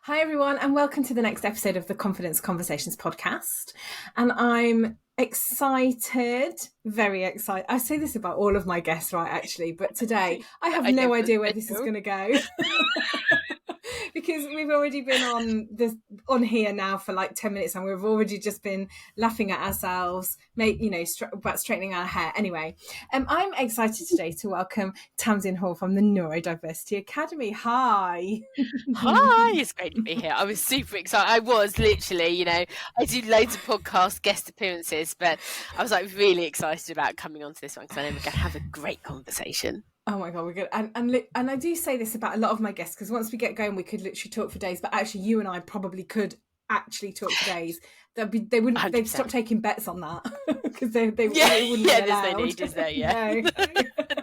Hi, everyone, and welcome to the next episode of the Confidence Conversations podcast. And I'm excited, very excited. I say this about all of my guests, right, actually, but today I have no idea where this is going to go. Because we've already been on here now for like 10 minutes and we've already just been laughing at ourselves, about straightening our hair. Anyway, I'm excited today to welcome Tamzin from the Neurodiversity Academy. Hi. Hi, it's great to be here. I was super excited. I was literally, I do loads of podcast guest appearances, but I was like really excited about coming onto this one because I know we're going to have a great conversation. Oh my God, we're good. And I do say this about a lot of my guests because once we get going, we could literally talk for days. But actually, you and I probably could actually talk for days. They'd stop taking bets on that because they wouldn't be allowed. There's no need, is there? Yeah.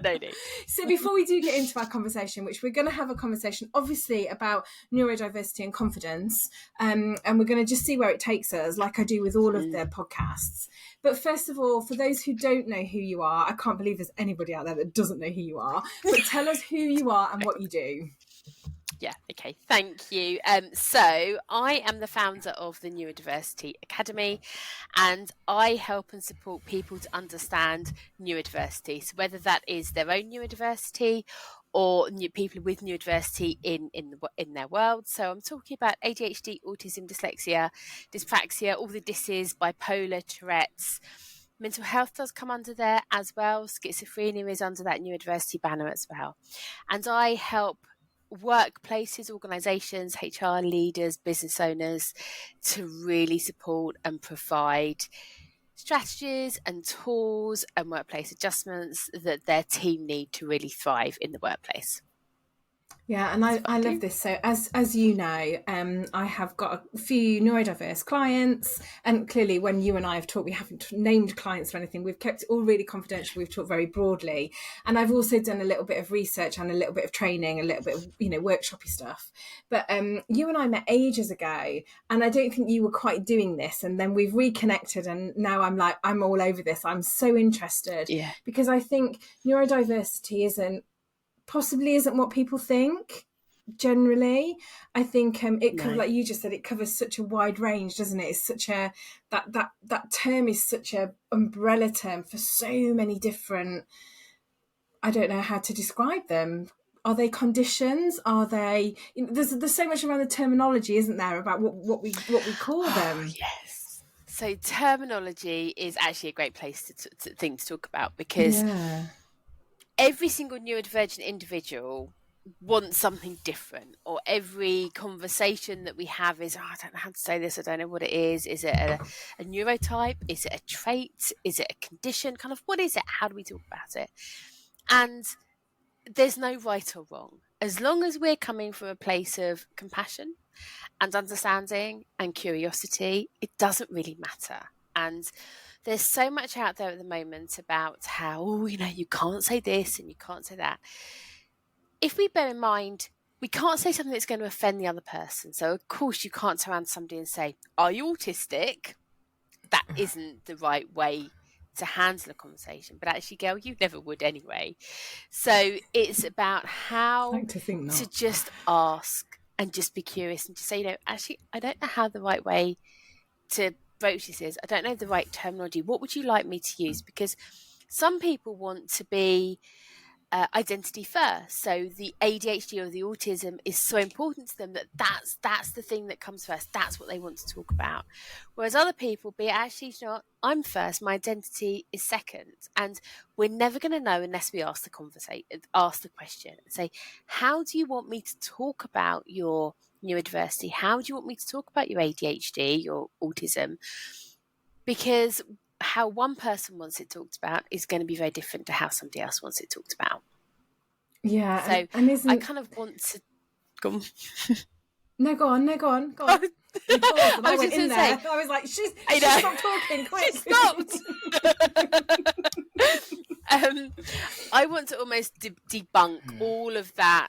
No need. So before we do get into our conversation, which we're going to have a conversation obviously about neurodiversity and confidence, and we're going to just see where it takes us, like I do with all of the podcasts. But first of all, for those who don't know who you are, I can't believe there's anybody out there that doesn't know who you are, but tell us who you are and what you do. Yeah, okay, thank you. So I am the founder of the Neurodiversity Academy, and I help and support people to understand neurodiversity. So whether that is their own neurodiversity or people with neurodiversity in their world. So I'm talking about ADHD, autism, dyslexia, dyspraxia, all the disses, bipolar, Tourette's. Mental health does come under there as well. Schizophrenia is under that neurodiversity banner as well. And I help workplaces, organisations, HR leaders, business owners to really support and provide strategies and tools and workplace adjustments that their team need to really thrive in the workplace. Yeah, and I love this. So as you know, I have got a few neurodiverse clients, and clearly when you and I have talked, we haven't named clients or anything. We've kept it all really confidential. We've talked very broadly. And I've also done a little bit of research and a little bit of training, a little bit of, workshopy stuff. But you and I met ages ago, and I don't think you were quite doing this. And then we've reconnected, and now I'm all over this. I'm so interested. Yeah. Because I think neurodiversity possibly isn't what people think generally. I think it covers, like you just said, it covers such a wide range, doesn't it? It's such a that term is such a umbrella term for so many different, I don't know how to describe them. Are they conditions? Are they, there's so much around the terminology, isn't there, about what we call them? Yes. So terminology is actually a great place to talk about, because every single neurodivergent individual wants something different, or every conversation that we have is, I don't know how to say this, I don't know what it is. Is it a neurotype? Is it a trait? Is it a condition? Kind of, what is it? How do we talk about it? And there's no right or wrong. As long as we're coming from a place of compassion and understanding and curiosity, it doesn't really matter. And there's so much out there at the moment about how, you can't say this and you can't say that. If we bear in mind, we can't say something that's going to offend the other person. So, of course, you can't turn around to somebody and say, are you autistic? That isn't the right way to handle a conversation. But actually, girl, you never would anyway. So it's about how to just ask and just be curious and just say, actually, I don't know how the right way to broach this is. I don't know the right terminology. What would you like me to use? Because some people want to be identity first. So the ADHD or the autism is so important to them that's the thing that comes first. That's what they want to talk about. Whereas other people be actually, I'm first, my identity is second. And we're never going to know unless we ask the question and say, how do you want me to talk about your neurodiversity? How do you want me to talk about your ADHD, your autism? Because how one person wants it talked about is going to be very different to how somebody else wants it talked about. Yeah. So I kind of want to go on. No, go on. I went in there. I was like, she stopped talking, quick. She stopped. I want to almost debunk all of that.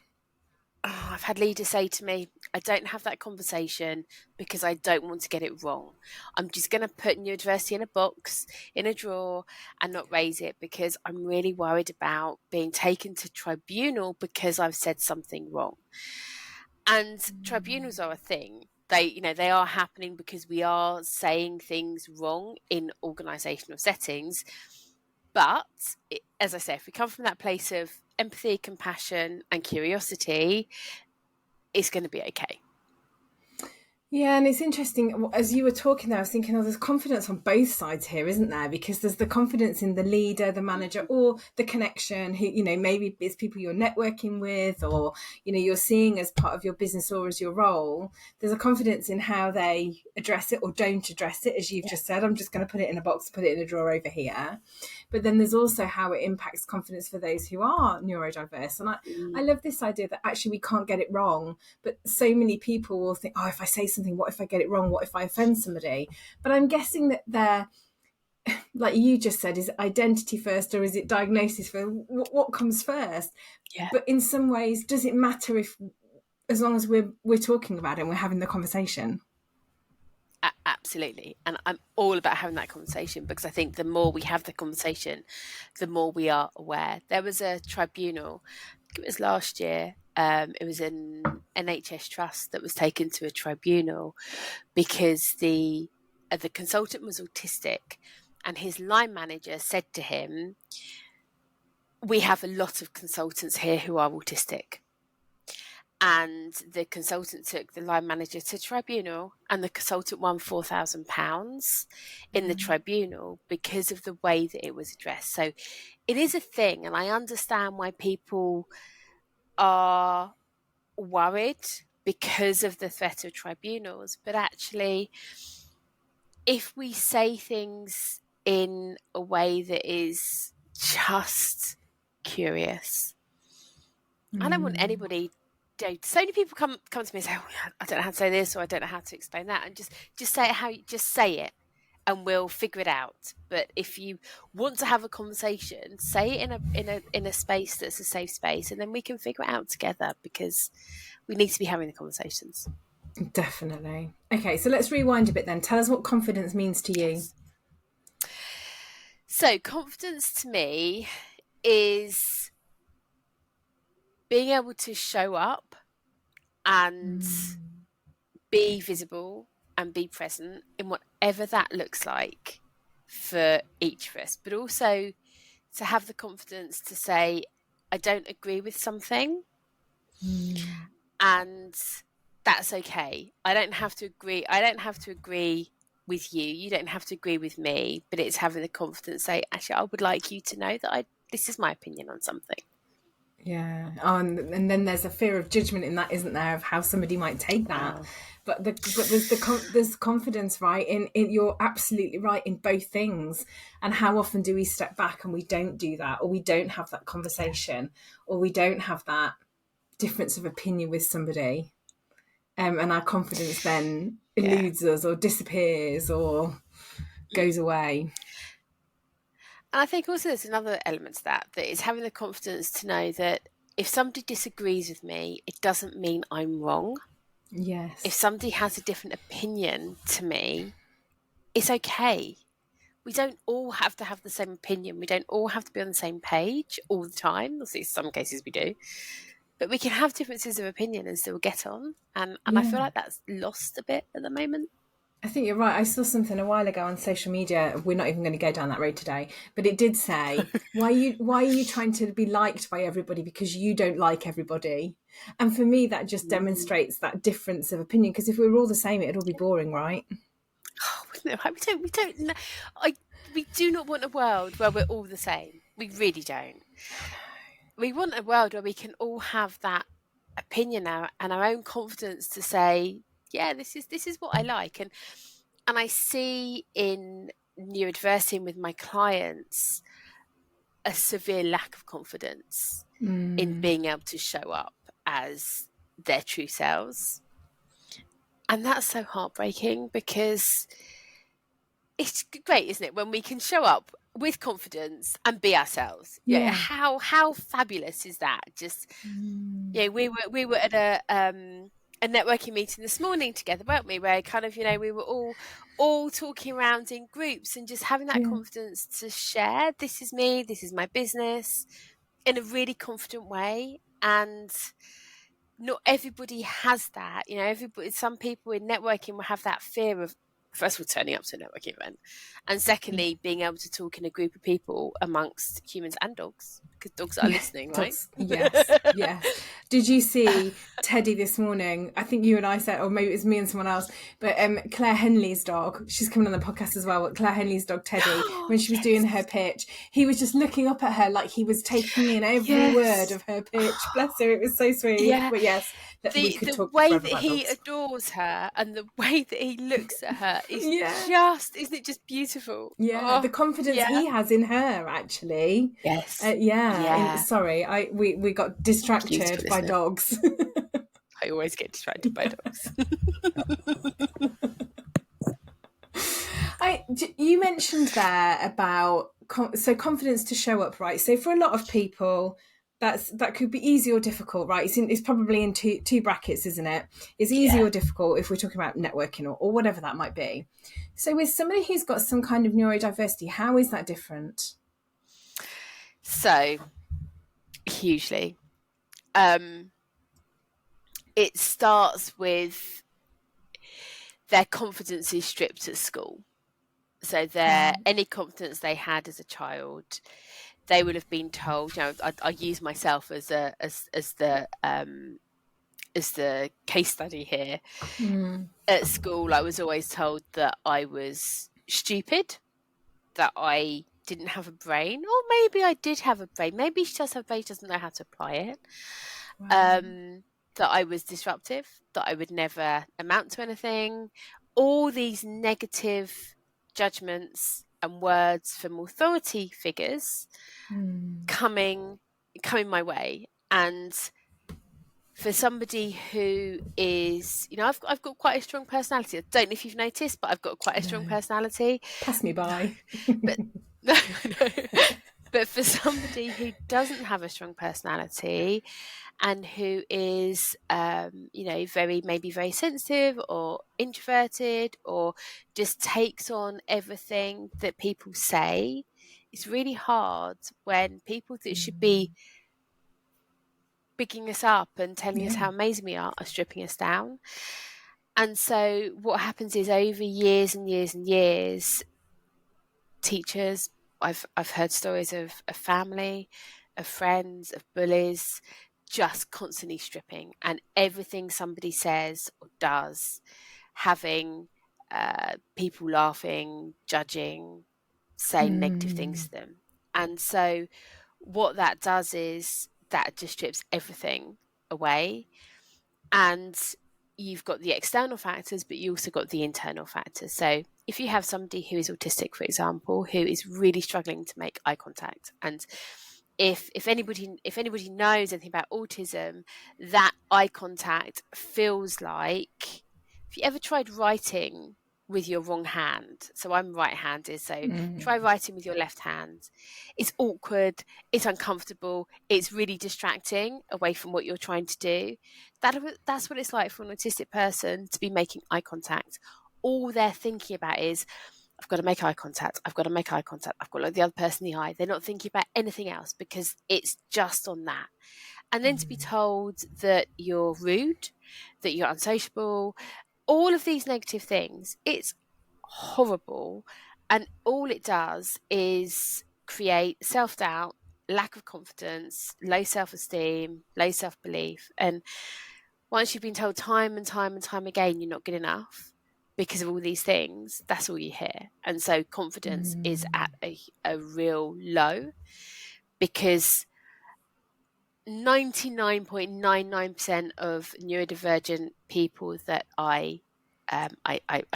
I've had leaders say to me, I don't have that conversation because I don't want to get it wrong. I'm just going to put neurodiversity in a box, in a drawer, and not raise it because I'm really worried about being taken to tribunal because I've said something wrong. And tribunals are a thing. They are happening because we are saying things wrong in organisational settings. But as I say, if we come from that place of empathy, compassion, and curiosity, it's going to be okay. Yeah, and it's interesting, as you were talking there, I was thinking, there's confidence on both sides here, isn't there? Because there's the confidence in the leader, the manager, or the connection, who, maybe it's people you're networking with, or, you're seeing as part of your business or as your role. There's a confidence in how they address it or don't address it, as you've just said. I'm just going to put it in a box, put it in a drawer over here. But then there's also how it impacts confidence for those who are neurodiverse. And I love this idea that actually we can't get it wrong, but so many people will think, if I say something, what if I get it wrong? What if I offend somebody? But I'm guessing that they're, like you just said, is it identity first or is it diagnosis first? What comes first? Yeah. But in some ways, does it matter as long as we're talking about it and we're having the conversation? Absolutely. And I'm all about having that conversation, because I think the more we have the conversation, the more we are aware. There was a tribunal, I think it was last year, it was an NHS trust that was taken to a tribunal because the consultant was autistic, and his line manager said to him, "We have a lot of consultants here who are autistic." And the consultant took the line manager to tribunal, and the consultant won £4,000 in the tribunal because of the way that it was addressed. So it is a thing, and I understand why people are worried because of the threat of tribunals. But actually, if we say things in a way that is just curious, I don't want anybody. So many people come to me and say, I don't know how to say this, or I don't know how to explain that, and just say it just say it, and we'll figure it out. But if you want to have a conversation, say it in a space that's a safe space, and then we can figure it out together, because we need to be having the conversations. Definitely. Okay, so let's rewind a bit then. Tell us what confidence means to you. Yes. So confidence to me is being able to show up and be visible and be present in whatever that looks like for each of us, but also to have the confidence to say, I don't agree with something, and that's okay. I don't have to agree with you. You don't have to agree with me, but it's having the confidence to say, actually, I would like you to know that this is my opinion on something. Yeah. And then there's a fear of judgment in that, isn't there, of how somebody might take that. But there's confidence, right? In you're absolutely right in both things. And how often do we step back and we don't do that, or we don't have that conversation, or we don't have that difference of opinion with somebody, and our confidence then eludes us or disappears or goes away. And I think also there's another element to that is having the confidence to know that if somebody disagrees with me, it doesn't mean I'm wrong. Yes. If somebody has a different opinion to me, it's okay. We don't all have to have the same opinion. We don't all have to be on the same page all the time. In some cases we do. But we can have differences of opinion and still get on. And I feel like that's lost a bit at the moment. I think you're right. I saw something a while ago on social media. We're not even going to go down that road today, but it did say, why are you trying to be liked by everybody because you don't like everybody? And for me, that just demonstrates that difference of opinion, because if we were all the same, it'd all be boring, right? We do not want a world where we're all the same. We really don't. We want a world where we can all have that opinion now and our own confidence to say, yeah, this is what I like. And I see in neurodiversity with my clients a severe lack of confidence in being able to show up as their true selves. And that's so heartbreaking, because it's great, isn't it, when we can show up with confidence and be ourselves? Yeah. How fabulous is that? Just we were at a networking meeting this morning together, weren't we? Where kind of we were all talking around in groups and just having that confidence to share. This is me. This is my business, in a really confident way. And not everybody has that. You know, some people in networking will have that fear of, first of all, turning up to a networking event, and secondly, being able to talk in a group of people amongst humans and dogs, because dogs are listening, right? Yes. Did you see Teddy this morning? I think you and I said, or maybe it was me and someone else, but Claire Henley's dog, she's coming on the podcast as well, but Claire Henley's dog, Teddy, when she was doing her pitch, he was just looking up at her like he was taking in every word of her pitch. Bless her, it was so sweet. Yeah. But yes, the way that he adores her and the way that he looks at her is isn't it just beautiful? Yeah, the confidence he has in her, actually. Yes. Sorry, we got distracted by dogs. I always get distracted by dogs. You mentioned there about confidence to show up, right? So for a lot of people, that could be easy or difficult, right? It's probably in two brackets, isn't it? It's easy or difficult if we're talking about networking or whatever that might be. So with somebody who's got some kind of neurodiversity, how is that different? So, hugely. It starts with their confidence is stripped at school. So any confidence they had as a child, they would have been told. You know, I use myself as the case study here. At school, I was always told that I was stupid, that I didn't have a brain, or maybe I did have a brain. Maybe she does have a brain, she doesn't know how to apply it. That I was disruptive, that I would never amount to anything. All these negative judgments and words from authority figures coming my way. And for somebody who is, you know, I've got quite a strong personality. I don't know if you've noticed, but I've got quite a strong personality. Pass me by. But no. But for somebody who doesn't have a strong personality and who is, maybe very sensitive or introverted or just takes on everything that people say, it's really hard when people that should be bigging us up and telling us how amazing we are stripping us down. And so what happens is, over years and years and years, teachers, I've heard stories of family, of friends, of bullies, just constantly stripping, and everything somebody says or does, having people laughing, judging, saying negative things to them. And so what that does is that just strips everything away. And you've got the external factors, but you also got the internal factors. So if you have somebody who is autistic, for example, who is really struggling to make eye contact, and if anybody knows anything about autism, that eye contact feels like, if you ever tried writing with your wrong hand, so I'm right-handed, so try writing with your left hand. It's awkward, it's uncomfortable, it's really distracting away from what you're trying to do. That's what it's like for an autistic person to be making eye contact. All they're thinking about is, I've got to make eye contact, I've got to make eye contact, I've got to look the other person in the eye. They're not thinking about anything else because it's just on that. And then to be told that you're rude, that you're unsociable, all of these negative things, it's horrible. And all it does is create self-doubt, lack of confidence, low self-esteem, low self-belief. And once you've been told time and time and time again you're not good enough because of all these things, that's all you hear. And so confidence is at a real low, because 99.99% of neurodivergent people that I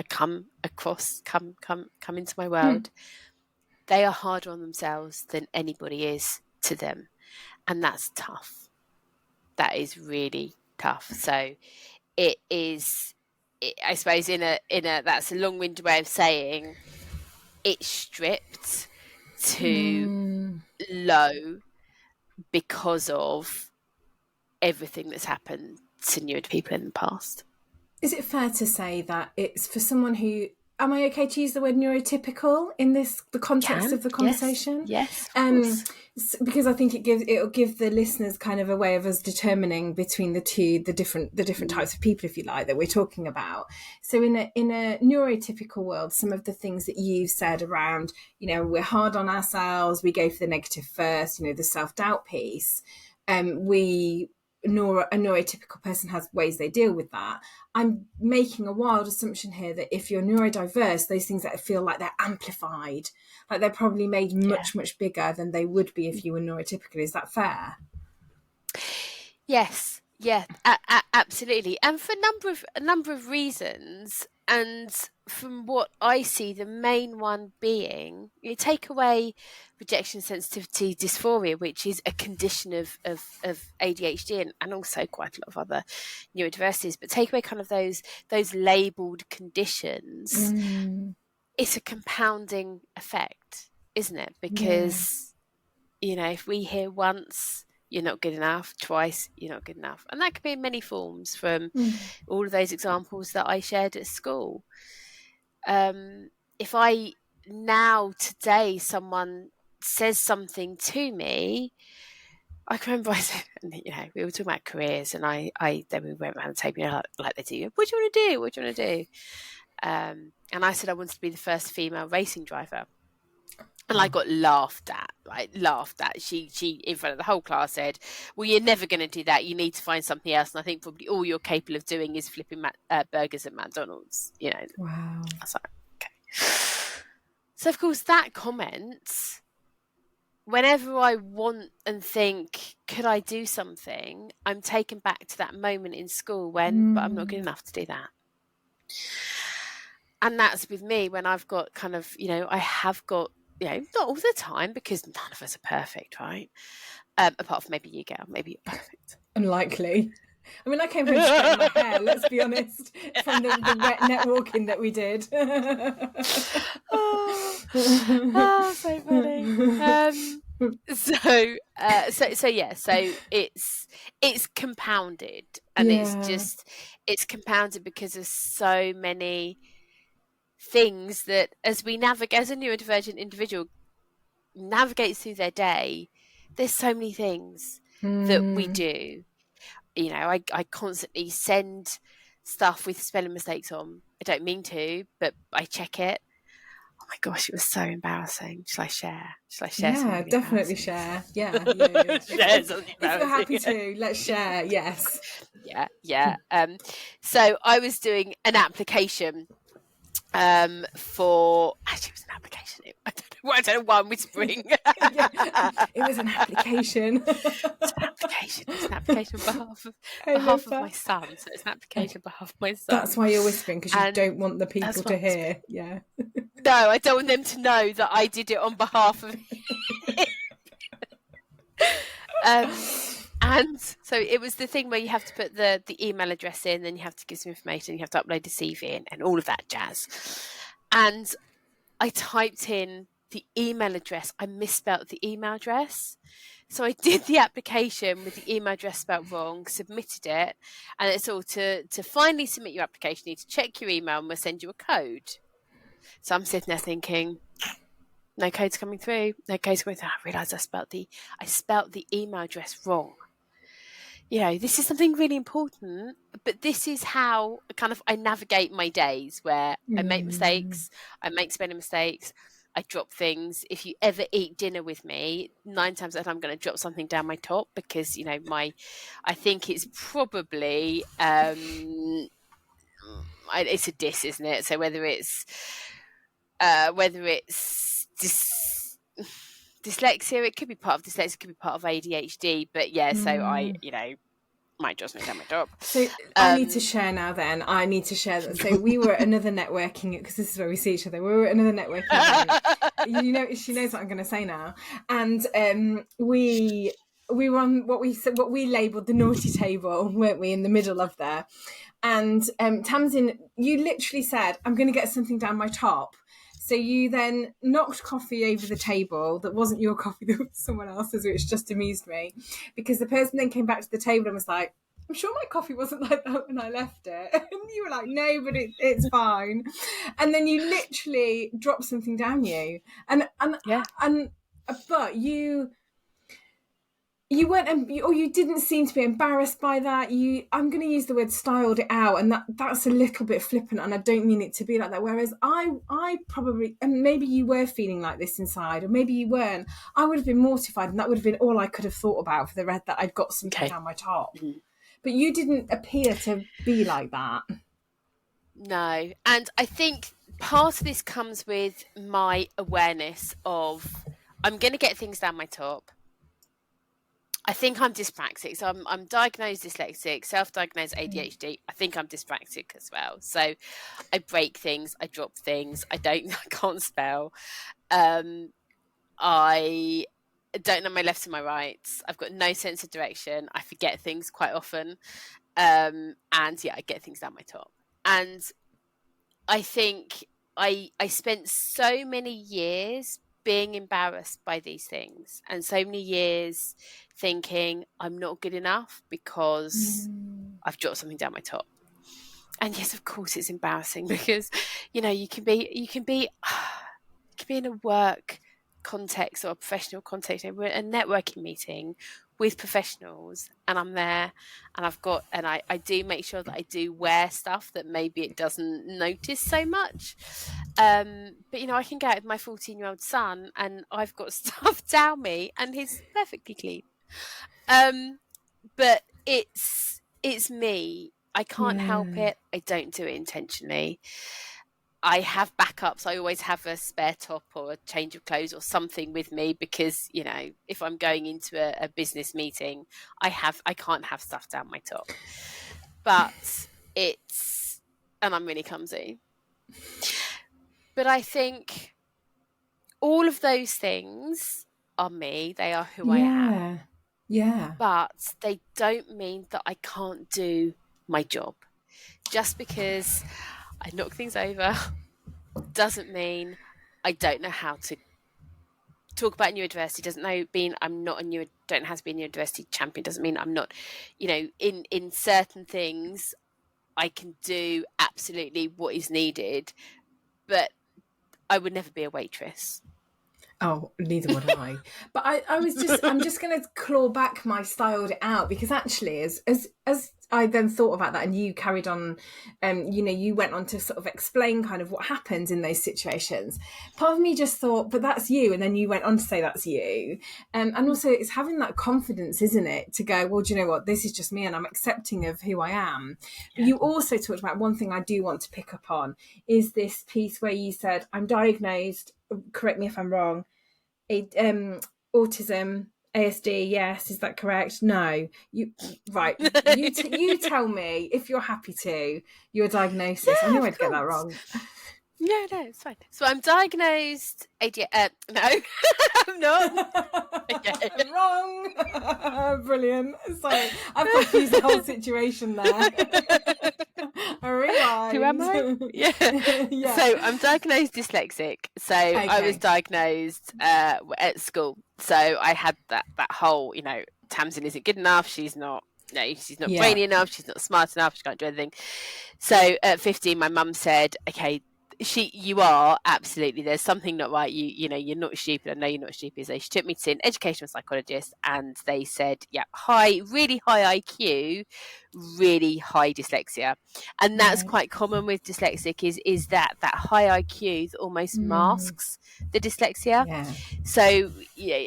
come across, come into my world, they are harder on themselves than anybody is to them, and that's tough. That is really tough. So it is. I suppose in a that's a long-winded way of saying it's stripped to low because of everything that's happened to neuro people in the past. Is it fair to say that it's for someone who am I okay to use the word neurotypical in the context of the conversation? Yes. Because I think it'll give the listeners kind of a way of us determining between the different types of people, if you like, that we're talking about. So in a neurotypical world, some of the things that you've said around, we're hard on ourselves, we go for the negative first, the self-doubt piece. A neurotypical person has ways they deal with that. I'm making a wild assumption here that if you're neurodiverse, those things that feel like they're amplified, like they're probably made much, much bigger than they would be if you were neurotypical. Is that fair? Yes. Yeah, absolutely. And for a number of reasons. And from what I see, the main one being, you take away rejection sensitivity dysphoria, which is a condition of ADHD and also quite a lot of other neurodiversities, but take away kind of those labelled conditions, it's a compounding effect, isn't it? Because, if we hear once, you're not good enough, twice, you're not good enough. And that could be in many forms, from all of those examples that I shared at school. If today someone says something to me, I can remember we were talking about careers, and then we went around the table, like they do, what do you want to do? What do you want to do? And I said I wanted to be the first female racing driver. And I got laughed at. She in front of the whole class said, well, you're never going to do that. You need to find something else. And I think probably all you're capable of doing is flipping burgers at McDonald's. Wow. I was like, okay. So, of course, that comment, whenever I want and think, could I do something, I'm taken back to that moment in school but I'm not good enough to do that. And that's with me when I've got kind of, I have got, not all the time, because none of us are perfect, right? Apart from maybe you, girl. Maybe you're perfect. Unlikely. I mean, I came home to straighten my hair, let's be honest, from the wet networking that we did. So funny. So it's compounded, and it's compounded because of so many things that, as we navigate, as a neurodivergent individual navigates through their day, there's so many things that we do. I constantly send stuff with spelling mistakes on. I don't mean to, but I check it. Oh my gosh, it was so embarrassing. Shall I share? Yeah, definitely share. Yeah. If you're happy to, let's share. Yes. Yeah. So I was doing an application for, actually it was an application. I don't know why I'm whispering. It was an application. It was an application on behalf of my son. So it's an application on behalf of my son. That's why you're whispering, because you don't want the people to hear. Yeah. No, I don't want them to know that I did it on behalf of him. And so it was the thing where you have to put the email address in, then you have to give some information, you have to upload the CV in, and all of that jazz. And I typed in the email address. I misspelled the email address. So I did the application with the email address spelled wrong, submitted it, and it's all to finally submit your application. You need to check your email and we'll send you a code. So I'm sitting there thinking, no code's coming through. I realised I spelt the email address wrong. This is something really important, but this is how I navigate my days, where I make mistakes, I make spelling mistakes, I drop things. If you ever eat dinner with me, 9 times out of 10 I'm going to drop something down my top, because I think it's probably it's a diss, isn't it? So whether it's dyslexia, it could be part of dyslexia, it could be part of ADHD, but so I might just make down my top. So I need to share now then. I need to share that. So we were at another networking, because this is where we see each other. We were at another networking event. She knows what I'm going to say now. And we were on what we labelled the naughty table, weren't we, in the middle of there. And Tamzin, you literally said, I'm going to get something down my top. So you then knocked coffee over the table that wasn't your coffee, that was someone else's, which just amused me, because the person then came back to the table and was like, I'm sure my coffee wasn't like that when I left it. And you were like, no, but it's fine. And then you literally dropped something down you. But you weren't, or you didn't seem to be embarrassed by that. I'm going to use the word styled it out, and that's a little bit flippant, and I don't mean it to be like that. Whereas I probably, and maybe you were feeling like this inside, or maybe you weren't. I would have been mortified, and that would have been all I could have thought about for the red, that I'd got something down my top. Mm-hmm. But you didn't appear to be like that. No, and I think part of this comes with my awareness of I'm going to get things down my top. I think I'm dyspraxic, so I'm diagnosed dyslexic, self-diagnosed ADHD. I think I'm dyspraxic as well. So I break things, I drop things, I can't spell. I don't know my lefts and my rights. I've got no sense of direction. I forget things quite often. And yeah, I get things down my top. And I think I spent so many years being embarrassed by these things, and so many years thinking I'm not good enough because I've dropped something down my top. And yes, of course it's embarrassing, because you can be in a work context or a professional context. We're at a networking meeting with professionals, and I'm there, and I do make sure that I do wear stuff that maybe it doesn't notice so much. But I can go out with my 14-year-old son, and I've got stuff down me, and he's perfectly clean. But it's me. I can't help it. I don't do it intentionally. I have backups. I always have a spare top or a change of clothes or something with me, because if I'm going into a business meeting, I can't have stuff down my top. But and I'm really clumsy. But I think all of those things are me. They are who I am. Yeah. But they don't mean that I can't do my job. Just because I knock things over doesn't mean I don't know how to talk about neurodiversity. Doesn't mean I'm not don't have to be a neurodiversity champion. Doesn't mean I'm not, in certain things I can do absolutely what is needed, but I would never be a waitress. Oh, neither would I. But I'm just going to claw back my styled it out, because actually as I then thought about that, and you carried on, you went on to sort of explain kind of what happens in those situations. Part of me just thought, but that's you. And then you went on to say that's you. And also it's having that confidence, isn't it? To go, well, do you know what? This is just me, and I'm accepting of who I am. Yeah. You also talked about one thing I do want to pick up on is this piece where you said, I'm diagnosed, correct me if I'm wrong, autism, ASD, yes, is that correct? No, you tell me if you're happy to your diagnosis. Yeah, I knew I'd get that wrong. No, it's fine. So I'm diagnosed ADHD. No, I'm not. Okay. Wrong. Brilliant. Sorry, I've confused the whole situation there. Rewind. Who am I? Yeah. So I'm diagnosed dyslexic. So okay. I was diagnosed at school. So I had that whole, Tamzin isn't good enough. She's not brainy enough. She's not smart enough. She can't do anything. So at 15, my mum said, okay, you are absolutely, there's something not right. You're not stupid. I know you're not stupid. So she took me to an educational psychologist, and they said, really high IQ, really high dyslexia. And that's quite common with dyslexic is that high IQ almost masks the dyslexia. Yeah. So,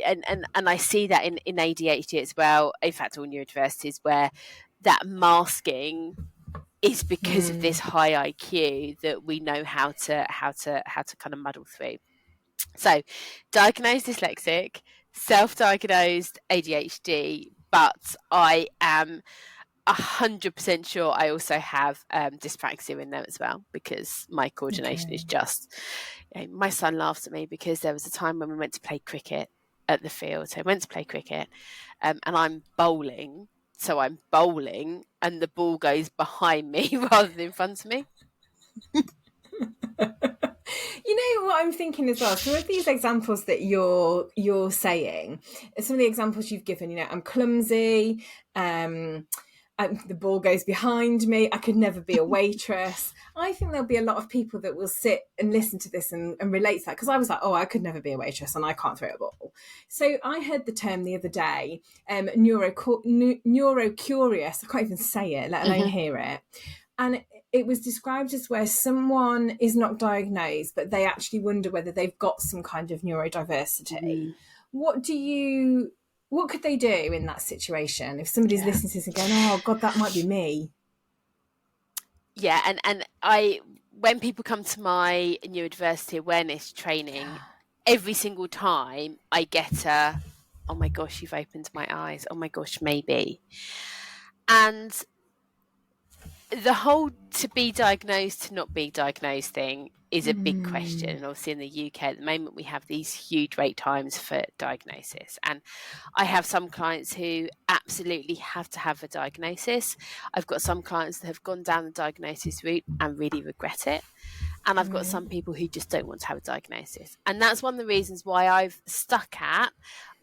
and I see that in ADHD as well. In fact, all neurodiversities, where that masking is because of this high IQ that we know how to kind of muddle through. So, diagnosed dyslexic, self-diagnosed ADHD, but I am 100% sure I also have dyspraxia in there as well, because my coordination is just. My son laughs at me because there was a time when we went to play cricket at the field. So I went to play cricket, and I'm bowling. So I'm bowling, and the ball goes behind me rather than in front of me. You know what I'm thinking as well? Some of these examples that you're saying, some of the examples you've given, I'm clumsy, the ball goes behind me. I could never be a waitress. I think there'll be a lot of people that will sit and listen to this and relate to that, because I was like, oh, I could never be a waitress and I can't throw a ball. So I heard the term the other day, neuro-curious. I can't even say it, let alone hear it. And it was described as where someone is not diagnosed, but they actually wonder whether they've got some kind of neurodiversity. What could they do in that situation if somebody's listening to this and going, oh God, that might be me? Yeah, and when people come to my neurodiversity awareness training, every single time I get oh my gosh, you've opened my eyes. Oh my gosh, maybe. And the whole to be diagnosed to not be diagnosed thing is a big question. And obviously in the UK at the moment, we have these huge wait times for diagnosis. And I have some clients who absolutely have to have a diagnosis. I've got some clients that have gone down the diagnosis route and really regret it. And I've got some people who just don't want to have a diagnosis. And that's one of the reasons why I've stuck at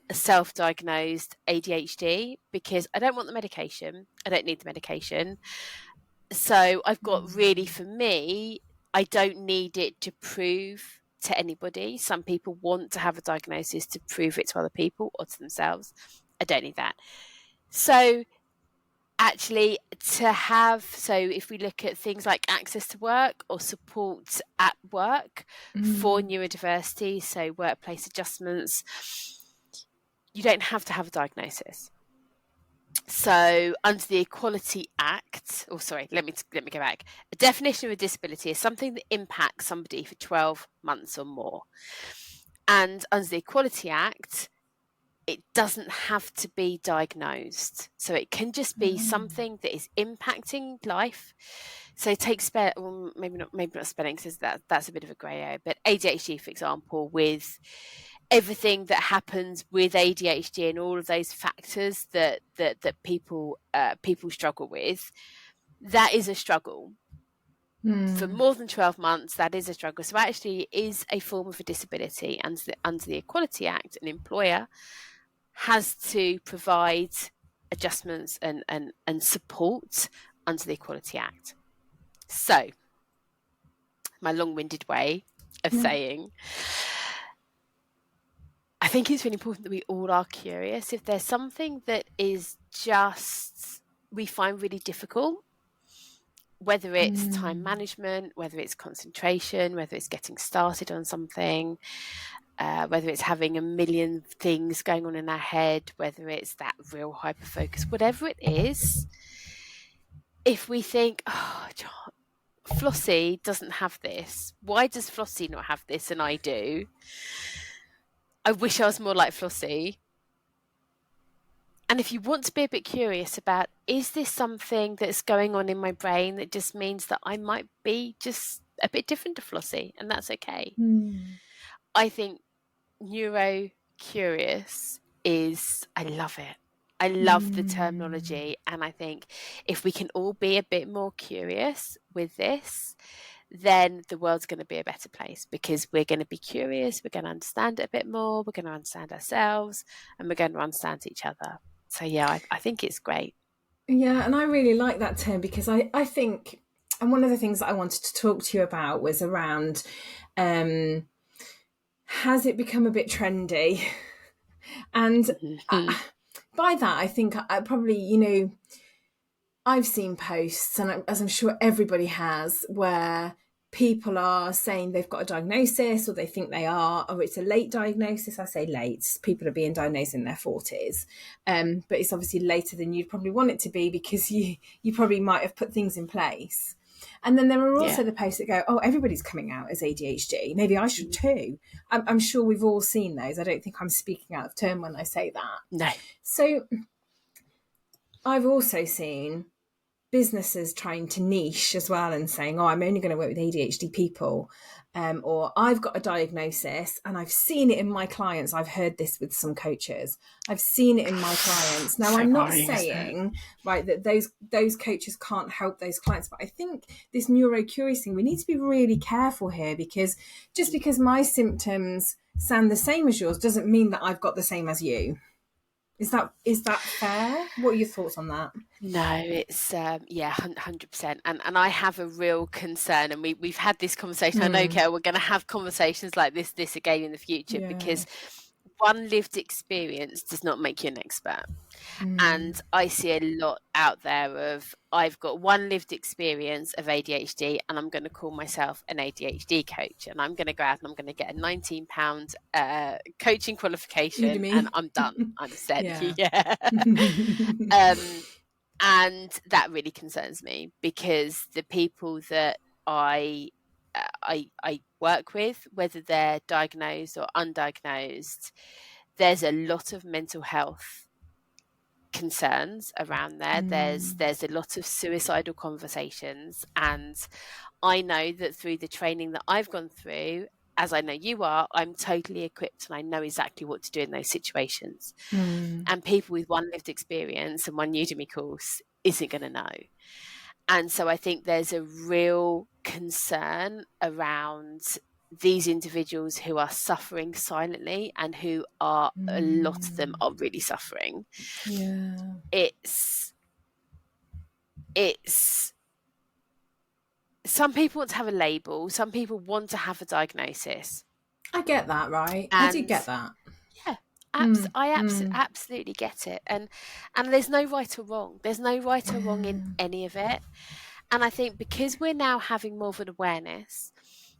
a self-diagnosed ADHD, because I don't want the medication. I don't need the medication. So I've got really, for me, I don't need it to prove to anybody. Some people want to have a diagnosis to prove it to other people or to themselves. I don't need that. So actually so if we look at things like access to work or support at work for neurodiversity, so workplace adjustments, you don't have to have a diagnosis. So under the Equality Act, let me go back. A definition of a disability is something that impacts somebody for 12 months or more. And under the Equality Act, it doesn't have to be diagnosed. So it can just be something that is impacting life. So take maybe not spelling, because that's a bit of a grey area, but ADHD, for example, with everything that happens with ADHD and all of those factors that people struggle with, that is a struggle. For more than 12 months, that is a struggle. So actually it is a form of a disability. And under the Equality Act, an employer has to provide adjustments and support under the Equality Act. So my long-winded way of saying, I think it's really important that we all are curious. If there's something that is just we find really difficult, whether it's time management, whether it's concentration, whether it's getting started on something, whether it's having a million things going on in our head, whether it's that real hyper focus, whatever it is, if we think, oh, Flossie doesn't have this, why does Flossie not have this and I do? I wish I was more like Flossie. And if you want to be a bit curious about, is this something that's going on in my brain that just means that I might be just a bit different to Flossie, and that's okay. I think neuro-curious I love it. I love the terminology. And I think if we can all be a bit more curious with this, then the world's going to be a better place, because we're going to be curious, we're going to understand it a bit more, we're going to understand ourselves, and we're going to understand each other. So yeah, I think it's great. Yeah, and I really like that term, because I think, and one of the things that I wanted to talk to you about was around, has it become a bit trendy? And by that, I think I probably, I've seen posts, and as I'm sure everybody has, where people are saying they've got a diagnosis, or they think they are, or it's a late diagnosis. I say late, people are being diagnosed in their 40s, but it's obviously later than you'd probably want it to be, because you probably might have put things in place. And then there are also the posts that go, oh, everybody's coming out as ADHD, maybe I should too. I'm sure we've all seen those. I don't think I'm speaking out of turn when I say that. No. So I've also seen businesses trying to niche as well, and saying, oh, I'm only going to work with ADHD people, or I've got a diagnosis. And I've seen it in my clients. I've heard this with some coaches. I've seen it in my clients. Now, I'm not saying, right, that those coaches can't help those clients, but I think this neuro-curious thing, we need to be really careful here, because just because my symptoms sound the same as yours doesn't mean that I've got the same as you. Is that fair? What are your thoughts on that? No, it's 100%. And I have a real concern, and we've had this conversation. I know, Kel, we're going to have conversations like this again in the future, because one lived experience does not make you an expert. And I see a lot out there of, I've got one lived experience of ADHD and I'm going to call myself an ADHD coach, and I'm going to go out and I'm going to get a £19 coaching qualification Udemy. And I'm done. I'm set. And that really concerns me, because the people that I work with, whether they're diagnosed or undiagnosed, there's a lot of mental health concerns around there. There's a lot of suicidal conversations, and I know that through the training that I've gone through, as I know you are, I'm totally equipped and I know exactly what to do in those situations. And people with one lived experience and one Udemy course isn't going to know. And so I think there's a real concern around these individuals who are suffering silently, and who are, a lot of them are really suffering. It's some people want to have a label, some people want to have a diagnosis. I get that, right? I do get that. Yeah, I absolutely get it. And there's no right or wrong. There's no right or wrong in any of it. And I think because we're now having more of an awareness,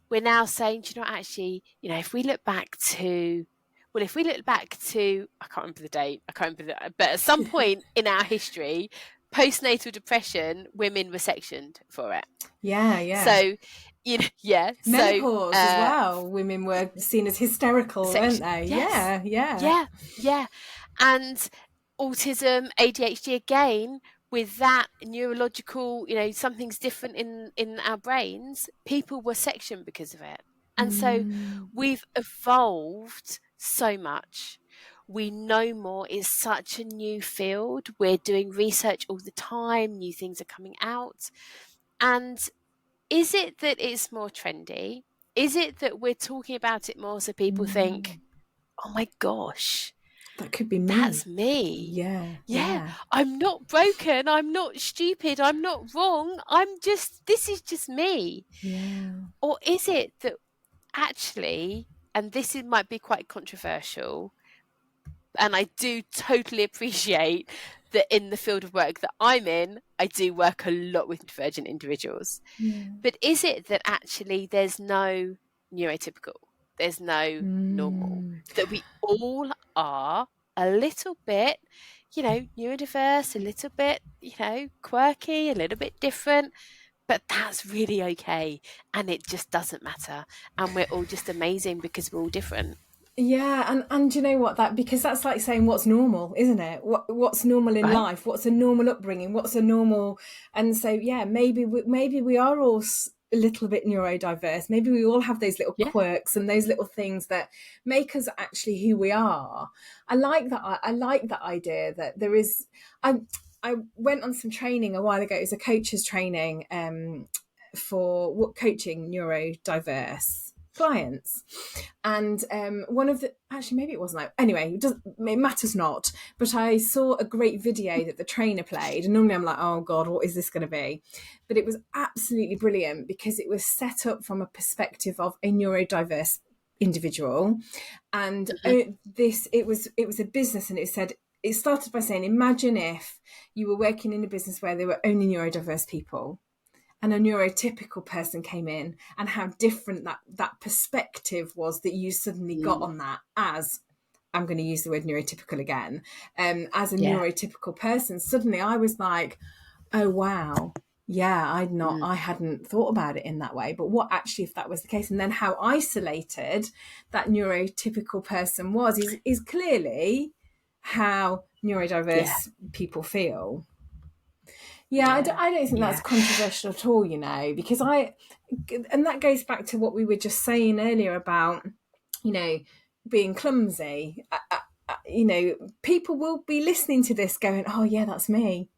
we're now saying, do you know, actually, you know, if we look back to, I can't remember the date, but at some point in our history, postnatal depression, women were sectioned for it. Yeah. So, you know, menopause as well. Women were seen as hysterical, weren't they? Yes. Yeah. And autism, ADHD, again, with that neurological, you know, something's different in our brains, people were sectioned because of it. And so we've evolved so much. We know more. It's such a new field. We're doing research all the time. New things are coming out. And is it that it's more trendy? Is it that we're talking about it more so people think, oh my gosh, that could be me. That's me. Yeah. I'm not broken. I'm not stupid. I'm not wrong. This is just me. Yeah. Or is it that actually, and might be quite controversial, and I do totally appreciate that in the field of work that I'm in, I do work a lot with divergent individuals. But is it that actually there's no neurotypical? There's no normal, that we all are a little bit, you know, neurodiverse, a little bit, you know, quirky, a little bit different, but that's really okay. And it just doesn't matter. And we're all just amazing because we're all different. Yeah, and you know what, because that's like saying what's normal, isn't it? What's normal in life? What's a normal upbringing? What's a normal? And so maybe we are all a little bit neurodiverse. Maybe we all have those little quirks and those little things that make us actually who we are. I like that. I like that idea that there is. I went on some training a while ago. It was a coach's training for coaching neurodiverse clients, and one of the, actually maybe it wasn't, anyway, it matters not, but I saw a great video that the trainer played, and normally I'm like, oh god, what is this going to be? But it was absolutely brilliant because it was set up from a perspective of a neurodiverse individual, and it was a business, and it started by saying, imagine if you were working in a business where there were only neurodiverse people, and a neurotypical person came in, and how different that perspective was that you suddenly got on that, as I'm going to use the word neurotypical again, as a neurotypical person. Suddenly I was like, oh wow, I hadn't thought about it in that way. But what actually if that was the case? And then how isolated that neurotypical person was is clearly how neurodiverse people feel. I don't think that's controversial at all, you know, because and that goes back to what we were just saying earlier about, you know, being clumsy. You know, people will be listening to this going, oh yeah, that's me.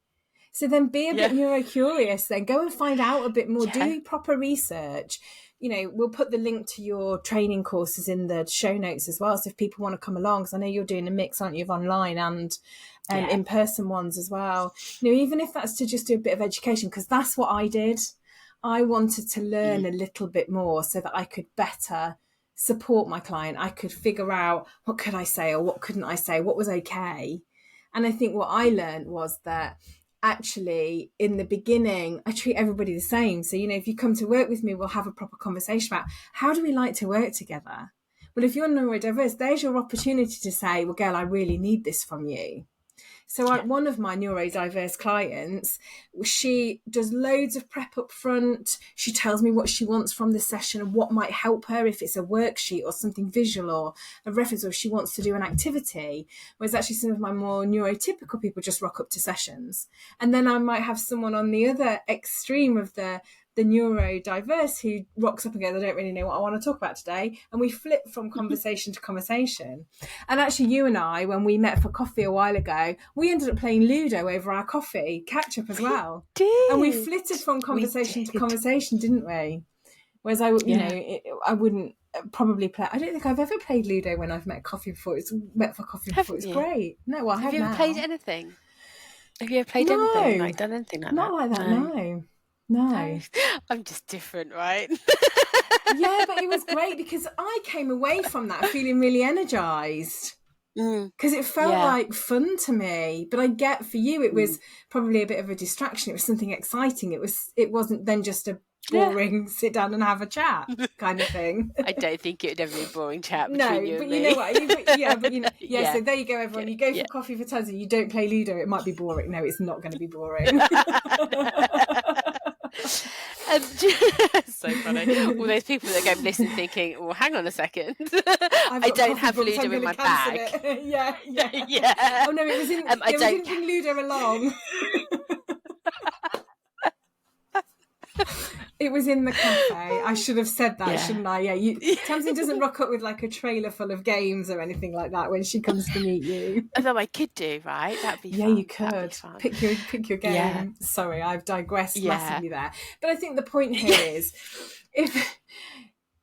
So then be a bit neuro-curious, then go and find out a bit more, do proper research. we'll put the link to your training courses in the show notes as well. So if people want to come along, because I know you're doing a mix, aren't you, of online and in-person ones as well. Even if that's to just do a bit of education, because that's what I did. I wanted to learn a little bit more so that I could better support my client. I could figure out what could I say or what couldn't I say, what was okay. And I think what I learned was that actually in the beginning, I treat everybody the same. So, if you come to work with me, we'll have a proper conversation about how do we like to work together? Well, if you're neurodiverse, there's your opportunity to say, well, girl, I really need this from you. So one of my neurodiverse clients, she does loads of prep up front. She tells me what she wants from the session and what might help her, if it's a worksheet or something visual or a reference, or if she wants to do an activity. Whereas actually some of my more neurotypical people just rock up to sessions. And then I might have someone on the other extreme of the neurodiverse who rocks up and goes, I don't really know what I want to talk about today. And we flip from conversation to conversation. And actually you and I, when we met for coffee a while ago, we ended up playing Ludo over our coffee, catch up as well. And we flitted from conversation to conversation, didn't we? Whereas I wouldn't probably play. I don't think I've ever played Ludo when I've met coffee before. It's met for coffee before. It's great. No, well, have you ever played anything? Have you ever played anything? Like done anything like Not that? Not like that, no. No. I'm just different, right? Yeah, but it was great because I came away from that feeling really energized because it felt like fun to me. But I get for you, it was probably a bit of a distraction. It was something exciting. It wasn't then just a boring sit down and have a chat kind of thing. I don't think it would ever be a boring chat between you and me. You know what? So there you go, everyone. You go for coffee for Tamzin, you don't play Ludo, it might be boring. No, it's not going to be boring. So funny. All those people that go listen thinking, well, hang on a second. I don't have Ludo in my bag. Yeah. Oh no, it was in I didn't bring Ludo along. It was in the cafe. I should have said that, shouldn't I? Yeah, Tamzin doesn't rock up with like a trailer full of games or anything like that when she comes to meet you. Although I could do, right? That'd be fun. Yeah, you could. Pick your game. Yeah. Sorry, I've digressed massively there. But I think the point here is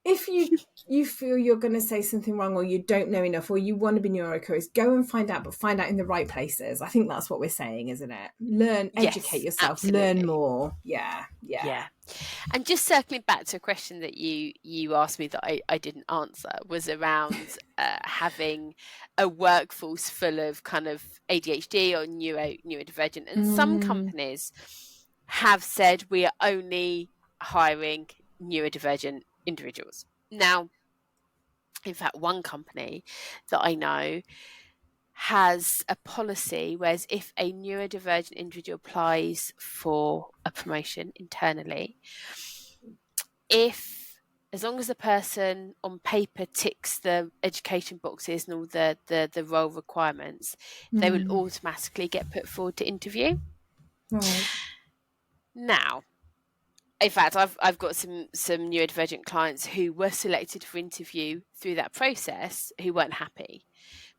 if you feel you're going to say something wrong or you don't know enough or you want to be neuro-curious, go and find out, but find out in the right places. I think that's what we're saying, isn't it? Learn, educate yourself, absolutely. Learn more. Yeah. And just circling back to a question that you asked me that I didn't answer was around having a workforce full of kind of ADHD or neurodivergent. And some companies have said we are only hiring neurodivergent individuals. Now, in fact, one company that I know has a policy whereas if a neurodivergent individual applies for a promotion internally, as long as the person on paper ticks the education boxes and all the role requirements, they will automatically get put forward to interview. Right. Now, in fact, I've got some neurodivergent clients who were selected for interview through that process who weren't happy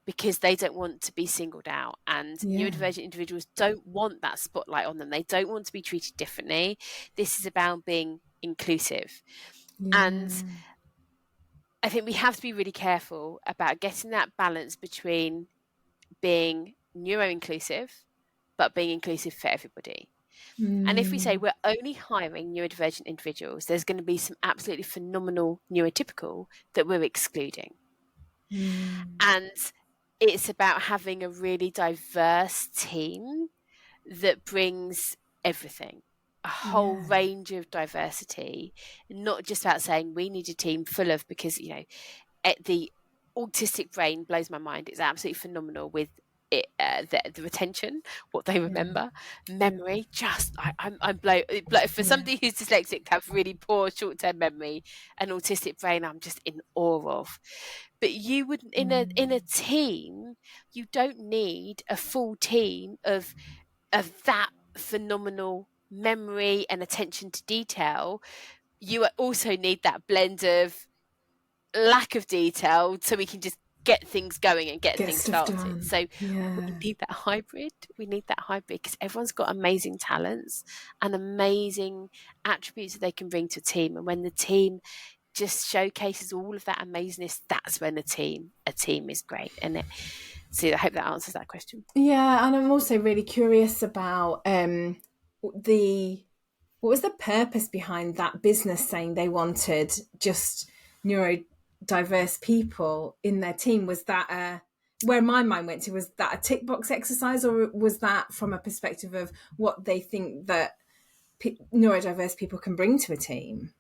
because they don't want to be singled out, and neurodivergent individuals don't want that spotlight on them. They don't want to be treated differently. This is about being inclusive. And I think we have to be really careful about getting that balance between being neuro-inclusive but being inclusive for everybody. And if we say we're only hiring neurodivergent individuals, there's going to be some absolutely phenomenal neurotypical that we're excluding. And it's about having a really diverse team that brings everything, a whole range of diversity, not just about saying we need a team full of, because, the autistic brain blows my mind. It's absolutely phenomenal with it, the retention, what they remember, memory. Just I'm blown. For somebody who's dyslexic to have really poor short-term memory, an autistic brain, I'm just in awe of. But you would in a team, you don't need a full team of that phenomenal memory and attention to detail. You also need that blend of lack of detail, so we can just get things going and get things started. Done. So we need that hybrid. We need that hybrid because everyone's got amazing talents and amazing attributes that they can bring to a team. And when the team just showcases all of that amazingness, that's when a team is great. And so I hope that answers that question. Yeah, and I'm also really curious about what was the purpose behind that business saying they wanted just neurodiverse people in their team? Was that where my mind went to? Was that a tick box exercise, or was that from a perspective of what they think that neurodiverse people can bring to a team?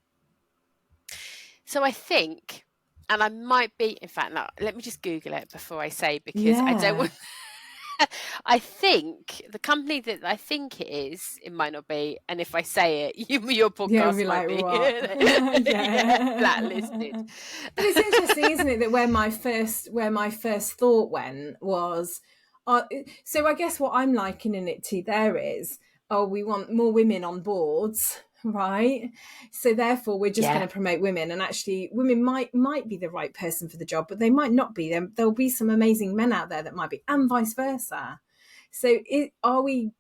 So I think, and I might be, in fact, no, let me just Google it before I say, because I don't want... I think the company that I think it is, it might not be, and if I say it, your podcast might be blacklisted. But it's interesting, isn't it, that where my first thought went was, so I guess what I'm likening it to there is, we want more women on boards, right? So therefore we're just going to promote women, and actually women might be the right person for the job, but they might not be. There'll be some amazing men out there that might be, and vice versa. So I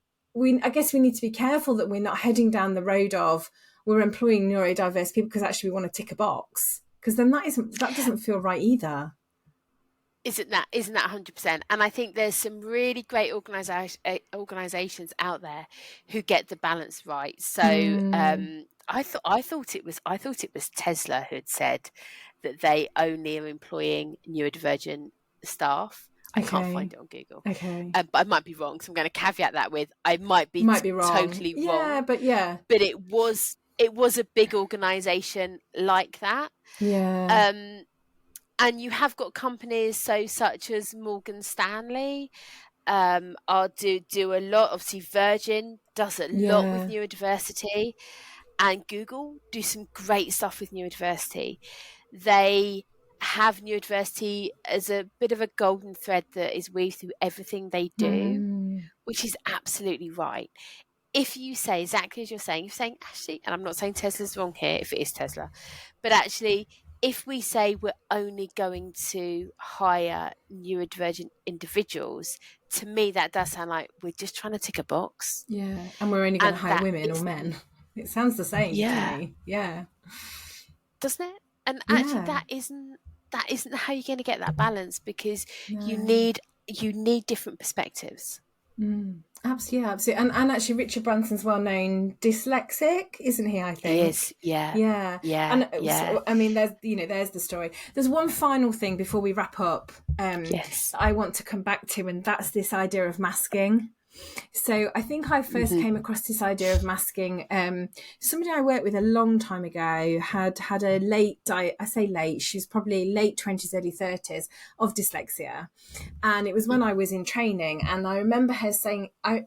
guess we need to be careful that we're not heading down the road of we're employing neurodiverse people because actually we want to tick a box, because then that doesn't feel right either. Isn't that 100%? And I think there's some really great organizations out there who get the balance right. So I thought it was Tesla who had said that they only are employing neurodivergent staff. I can't find it on Google. But I might be wrong, so I'm going to caveat that with I might be wrong. Totally wrong. But it was a big organization like that. And you have got companies such as Morgan Stanley do a lot. Obviously, Virgin does a lot with neurodiversity, and Google do some great stuff with neurodiversity. They have neurodiversity as a bit of a golden thread that is weaved through everything they do, which is absolutely right. If you say exactly as you're saying actually, and I'm not saying Tesla's wrong here if it is Tesla, but actually, if we say we're only going to hire neurodivergent individuals, to me that does sound like we're just trying to tick a box. Yeah, and we're only going to hire women or men. It sounds the same to me. Yeah, doesn't it? And actually, that isn't how you're going to get that balance, because you need different perspectives. Absolutely. And actually Richard Branson's well-known dyslexic, isn't he? I think he is. So, I mean, there's the story. There's one final thing before we wrap up I want to come back to, and that's this idea of masking. So I think I first came across this idea of masking. Somebody I worked with a long time ago had a she's probably late 20s, early 30s of dyslexia. And it was when I was in training, and I remember her saying, I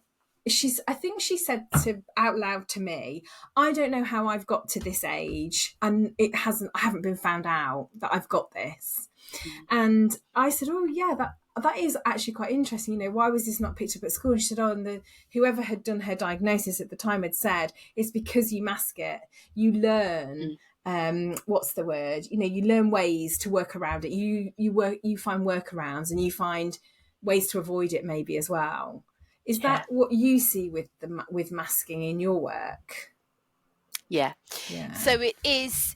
think she said out loud to me, I don't know how I've got to this age, and I haven't been found out that I've got this. And I said, oh yeah, that is actually quite interesting. Why was this not picked up at school? And she said, and whoever had done her diagnosis at the time had said, it's because you mask it. You learn, what's the word? You learn ways to work around it. You find workarounds, and you find ways to avoid it maybe as well. Is that what you see with masking in your work? Yeah. So it is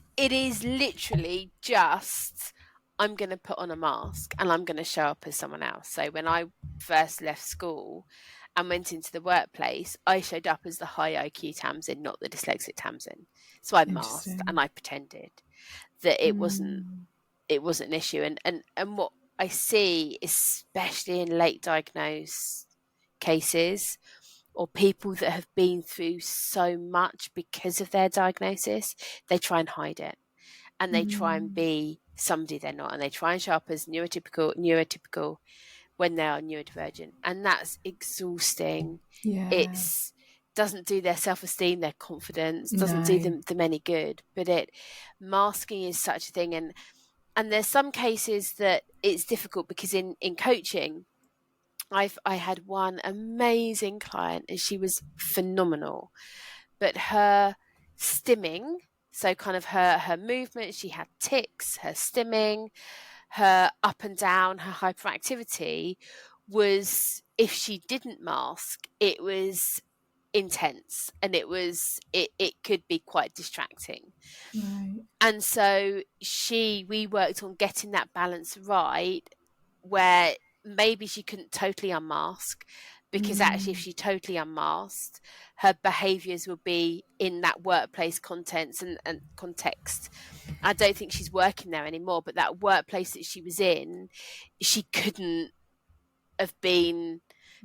literally just, I'm going to put on a mask and I'm going to show up as someone else. So when I first left school and went into the workplace, I showed up as the high IQ Tamzin, not the dyslexic Tamzin. So I masked and I pretended that it wasn't an issue. And what I see, especially in late diagnosed cases, or people that have been through so much because of their diagnosis, they try and hide it. And they try and be somebody they're not, and they try and show up as neurotypical when they are neurodivergent, and that's exhausting. It doesn't do their self-esteem, their confidence, doesn't do them any good. But masking is such a thing, and there's some cases that it's difficult, because in coaching, I had one amazing client, and she was phenomenal, but her stimming, so kind of her movement, she had tics, her stimming, her up and down, her hyperactivity was, if she didn't mask, it was intense, and it could be quite distracting. Right. And so we worked on getting that balance right, where maybe she couldn't totally unmask, because actually if she totally unmasked, her behaviours would be in that workplace context and context. I don't think she's working there anymore, but that workplace that she was in, she couldn't have been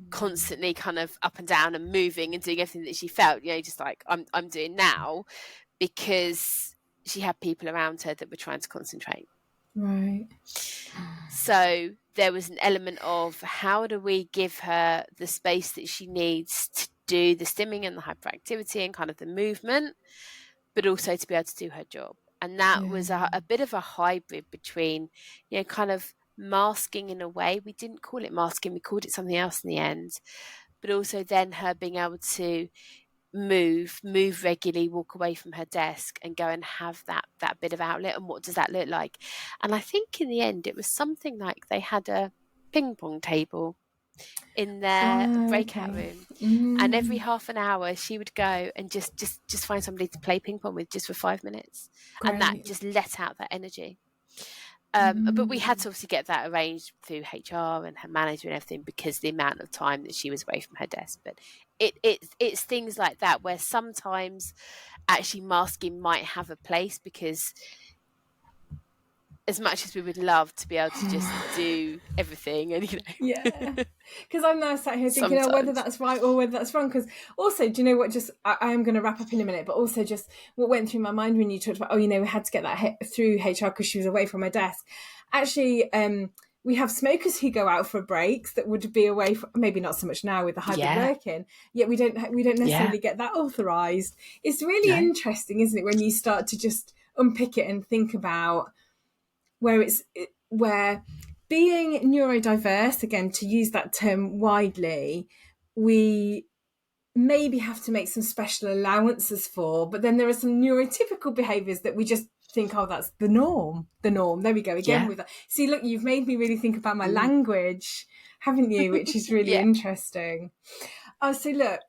constantly kind of up and down and moving and doing everything that she felt, just like I'm doing now, because she had people around her that were trying to concentrate. Right. So there was an element of, how do we give her the space that she needs to do the stimming and the hyperactivity and kind of the movement, but also to be able to do her job. And that was a bit of a hybrid between, kind of masking in a way. We didn't call it masking, we called it something else in the end. But also then her being able to move regularly, walk away from her desk and go and have that bit of outlet. And what does that look like? And I think in the end it was something like they had a ping pong table in their breakout room, and every half an hour she would go and just find somebody to play ping pong with, just for 5 minutes. Great. And that just let out that energy. But we had to obviously get that arranged through HR and her manager and everything, because the amount of time that she was away from her desk. But it's things like that where sometimes actually masking might have a place, because as much as we would love to be able to just do everything, and because I'm now sat here thinking, whether that's right or whether that's wrong. Because also, do you know what, just I am going to wrap up in a minute, but also just what went through my mind when you talked about, we had to get that through HR because she was away from her desk. Actually, we have smokers who go out for breaks that would be away from, maybe not so much now with the hybrid working, yet we don't necessarily get that authorised. It's really interesting, isn't it, when you start to just unpick it and think about where being neurodiverse, again, to use that term widely, we maybe have to make some special allowances for, but then there are some neurotypical behaviours that we just think, that's the norm. There we go again with that. See, look, you've made me really think about my language, haven't you? Which is really interesting. So look,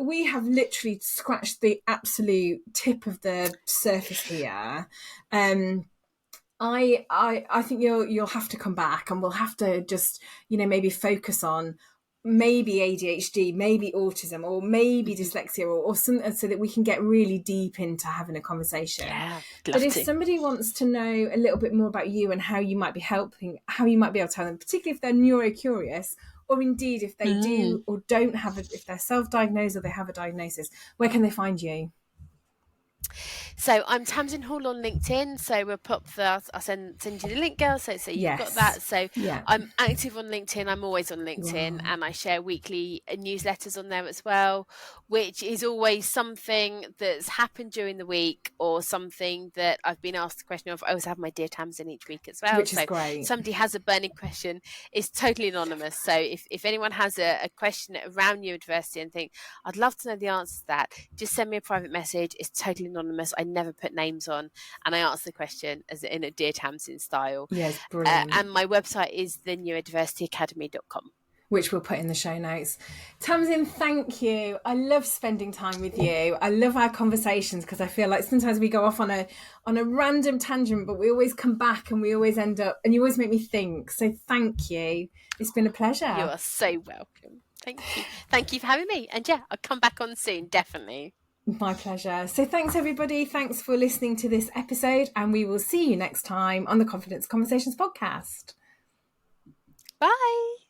we have literally scratched the absolute tip of the surface here. I think you'll have to come back, and we'll have to just, maybe focus on maybe ADHD, maybe autism, or maybe dyslexia, or something, so that we can get really deep into having a conversation. But if somebody wants to know a little bit more about you and how you might be helping, how you might be able to tell them, particularly if they're neuro-curious, or indeed if they do or don't have if they're self-diagnosed or they have a diagnosis, where can they find you? So I'm Tamzin Hall on LinkedIn. So we'll pop I'll send you the link, girl. So you've got that. So I'm active on LinkedIn. I'm always on LinkedIn, and I share weekly newsletters on there as well, which is always something that's happened during the week, or something that I've been asked a question of. I always have my Dear Tamzin each week as well. Which is great. Somebody has a burning question, it's totally anonymous. So if anyone has a question around neurodiversity and think, I'd love to know the answer to that, just send me a private message. It's totally anonymous. I never put names on, and I answer the question as in a Dear Tamzin style. Yes, brilliant. And my website is theneurodiversityacademy.com, which we'll put in the show notes. Tamzin, thank you. I love spending time with you. I love our conversations, because I feel like sometimes we go off on a random tangent, but we always come back and we always end up, and you always make me think. So thank you. It's been a pleasure. You are so welcome. Thank you. Thank you for having me. And I'll come back on soon, definitely. My pleasure. So thanks, everybody. Thanks for listening to this episode, and we will see you next time on the Confidence Conversations podcast. Bye.